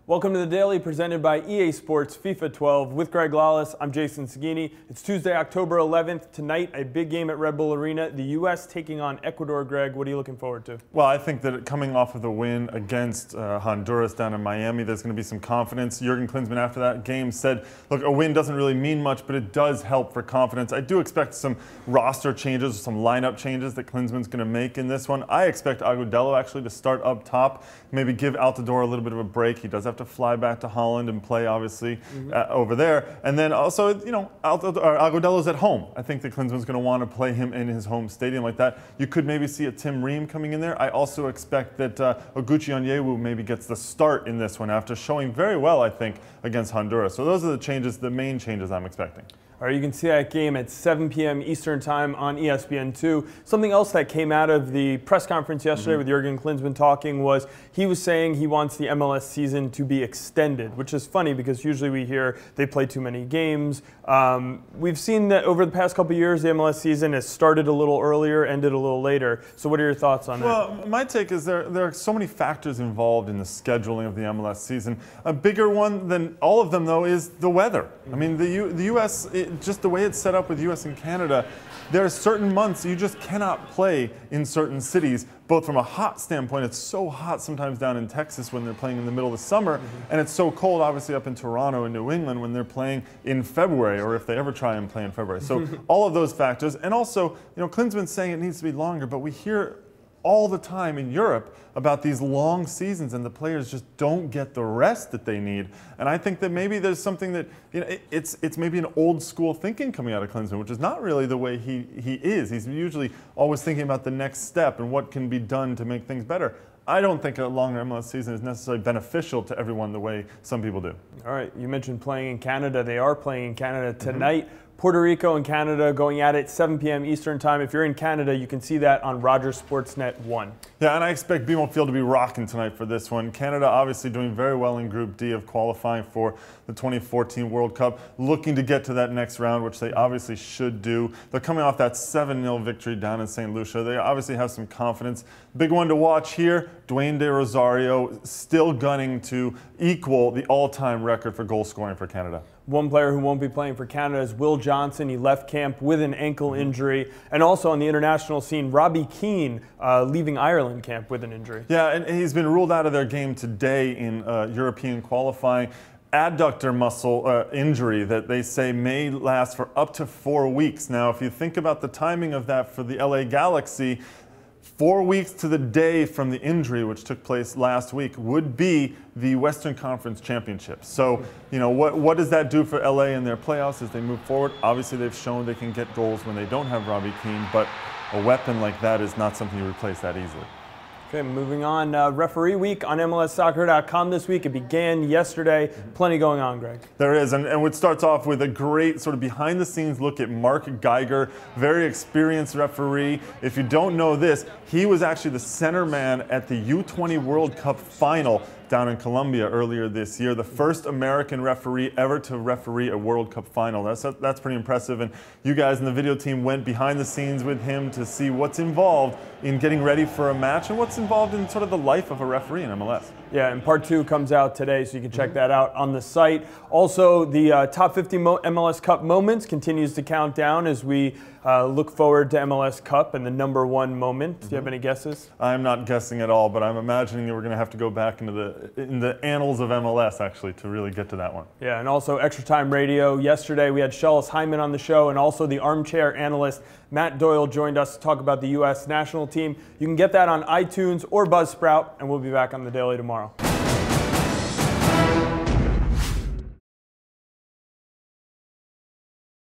Welcome to The Daily, presented by EA Sports FIFA 12 with Greg Lawless. I'm Jason Seguini. It's Tuesday, October 11th. Tonight, a big game at Red Bull Arena. The U.S. taking on Ecuador. Greg, what are you looking forward to? Well, I think that coming off of the win against Honduras down in Miami, there's going to be some confidence. Jurgen Klinsmann, after that game, said, look, a win doesn't really mean much, but it does help for confidence. I do expect some roster changes, some lineup changes that Klinsmann's going to make in this one. I expect Agudelo actually to start up top, maybe give Altidore a little bit of a break. He does have to fly back to Holland and play, obviously, over there. And then also, you know, Agudelo's at home. I think that Klinsmann's going to want to play him in his home stadium like that. You could maybe see a Tim Ream coming in there. I also expect that Oguchi Onyewu maybe gets the start in this one after showing very well, I think, against Honduras. So those are the changes, the main changes I'm expecting. All right, you can see that game at 7 p.m. Eastern Time on ESPN2. Something else that came out of the press conference yesterday with Jurgen Klinsmann talking was he was saying he wants the MLS season to be extended, which is funny because usually we hear they play too many games. We've seen that over the past couple of years, the MLS season has started a little earlier, ended a little later. So what are your thoughts on that? Well, my take is there are so many factors involved in the scheduling of the MLS season. A bigger one than all of them, though, is the weather. I mean, the U.S., just the way it's set up with U.S. and Canada, there are certain months you just cannot play in certain cities, both from a hot standpoint. It's so hot sometimes down in Texas when they're playing in the middle of the summer, and it's so cold, obviously, up in Toronto and New England when they're playing in February, or if they ever try and play in February. So all of those factors, and also, you know, Klinsmann's saying it needs to be longer, but we hear all the time in Europe about these long seasons and the players just don't get the rest that they need. And I think that maybe there's something that, you know, it's maybe an old school thinking coming out of Klinsmann, which is not really the way he is. He's usually always thinking about the next step and what can be done to make things better. I don't think a longer MLS season is necessarily beneficial to everyone the way some people do. All right, you mentioned playing in Canada. They are playing in Canada tonight. Puerto Rico and Canada going at it 7 p.m. Eastern Time. If you're in Canada, you can see that on Rogers Sportsnet 1. Yeah, and I expect BMO Field to be rocking tonight for this one. Canada obviously doing very well in Group D of qualifying for the 2014 World Cup, looking to get to that next round, which they obviously should do. They're coming off that 7-0 victory down in St. Lucia. They obviously have some confidence. Big one to watch here, Dwayne De Rosario still gunning to equal the all-time record for goal scoring for Canada. One player who won't be playing for Canada is Will Johnson. He left camp with an ankle injury. And also on the international scene, Robbie Keane leaving Ireland camp with an injury. Yeah, and he's been ruled out of their game today in European qualifying. Adductor muscle injury that they say may last for up to 4 weeks. Now, if you think about the timing of that for the LA Galaxy, 4 weeks to the day from the injury, which took place last week, would be the Western Conference Championship. So, you know, what does that do for LA in their playoffs as they move forward? Obviously, they've shown they can get goals when they don't have Robbie Keane, but a weapon like that is not something you replace that easily. Okay, moving on. Referee Week on MLSsoccer.com this week. It began yesterday. Plenty going on, Greg. There is, and it starts off with a great sort of behind-the-scenes look at Mark Geiger, very experienced referee. If you don't know this, he was actually the center man at the U20 World Cup final down in Colombia earlier this year, the first American referee ever to referee a World Cup final. That's pretty impressive, and you guys in the video team went behind the scenes with him to see what's involved in getting ready for a match and what's involved in sort of the life of a referee in MLS. Yeah, and part 2 comes out today, so you can check that out on the site. Also, the top 50 MLS Cup moments continues to count down as we look forward to MLS Cup and the #1 moment. Do you have any guesses? I'm not guessing at all, but I'm imagining that we're going to have to go back into the annals of MLS, actually, to really get to that one. Yeah, and also Extra Time Radio. Yesterday, we had Shellis Hyman on the show, and also the armchair analyst Matt Doyle joined us to talk about the U.S. national team. You can get that on iTunes or Buzzsprout, and we'll be back on The Daily tomorrow.